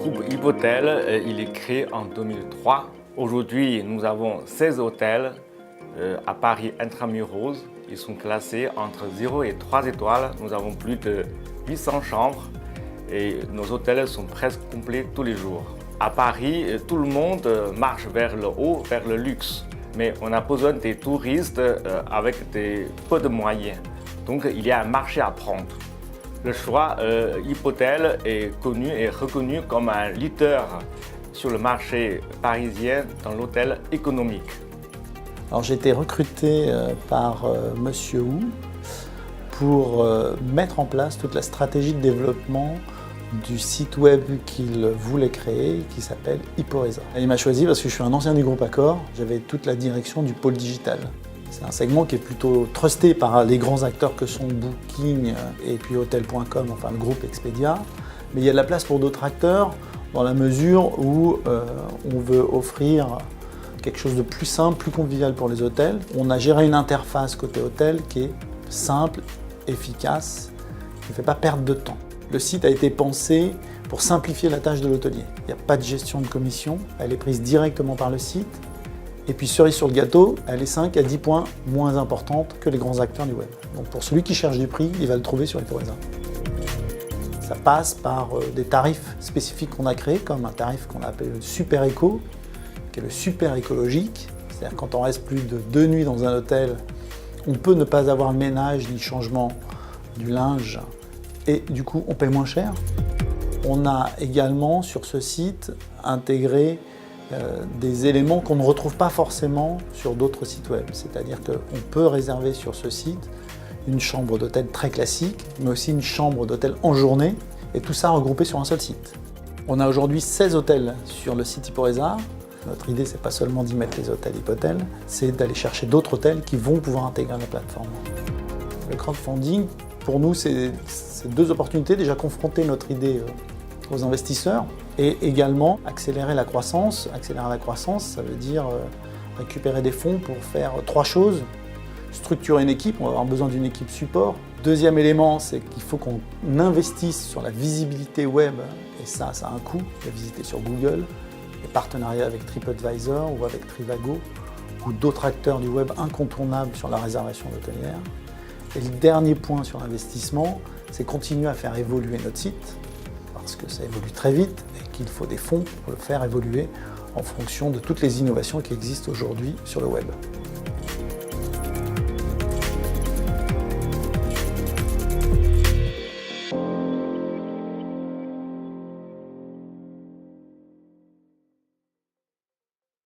groupe Hypotel, il est créé en 2003. Aujourd'hui, nous avons 16 hôtels à Paris intramuros. Ils sont classés entre 0 et 3 étoiles. Nous avons plus de 800 chambres et nos hôtels sont presque complets tous les jours. À Paris, tout le monde marche vers le haut, vers le luxe. Mais on a besoin des touristes avec peu de moyens. Donc il y a un marché à prendre. Le choix Hypotel est connu et reconnu comme un leader sur le marché parisien dans l'hôtel économique. Alors j'ai été recruté par Monsieur Wu pour mettre en place toute la stratégie de développement du site web qu'il voulait créer, qui s'appelle Hyporeza. Il m'a choisi parce que je suis un ancien du groupe Accor, j'avais toute la direction du pôle digital. C'est un segment qui est plutôt trusté par les grands acteurs que sont Booking et puis Hotel.com, enfin le groupe Expedia. Mais il y a de la place pour d'autres acteurs dans la mesure où on veut offrir quelque chose de plus simple, plus convivial pour les hôtels. On a géré une interface côté hôtel qui est simple, efficace, qui ne fait pas perdre de temps. Le site a été pensé pour simplifier la tâche de l'hôtelier. Il n'y a pas de gestion de commission, elle est prise directement par le site. Et puis cerise sur le gâteau, elle est 5 à 10 points moins importante que les grands acteurs du web. Donc pour celui qui cherche du prix, il va le trouver sur Hyporeza. Ça passe par des tarifs spécifiques qu'on a créés, comme un tarif qu'on appelle le super éco, qui est le super écologique. C'est-à-dire quand on reste plus de 2 nuits dans un hôtel, on peut ne pas avoir le ménage ni le changement du linge et du coup on paye moins cher. On a également sur ce site intégré des éléments qu'on ne retrouve pas forcément sur d'autres sites web. C'est-à-dire qu'on peut réserver sur ce site une chambre d'hôtel très classique, mais aussi une chambre d'hôtel en journée, et tout ça regroupé sur un seul site. On a aujourd'hui 16 hôtels sur le site Hyporeza. Notre idée, c'est pas seulement d'y mettre les hôtels Hypotel, c'est d'aller chercher d'autres hôtels qui vont pouvoir intégrer la plateforme. Le crowdfunding, pour nous, c'est deux opportunités. Déjà confronter notre idée aux investisseurs et également accélérer la croissance. Accélérer la croissance, ça veut dire récupérer des fonds pour faire 3 choses. Structurer une équipe, on va avoir besoin d'une équipe support. Deuxième élément, c'est qu'il faut qu'on investisse sur la visibilité web, et ça a un coût, la visiter sur Google, les partenariats avec TripAdvisor ou avec Trivago, ou d'autres acteurs du web incontournables sur la réservation hôtelière. Et le dernier point sur l'investissement, c'est continuer à faire évoluer notre site, parce que ça évolue très vite et qu'il faut des fonds pour le faire évoluer en fonction de toutes les innovations qui existent aujourd'hui sur le web.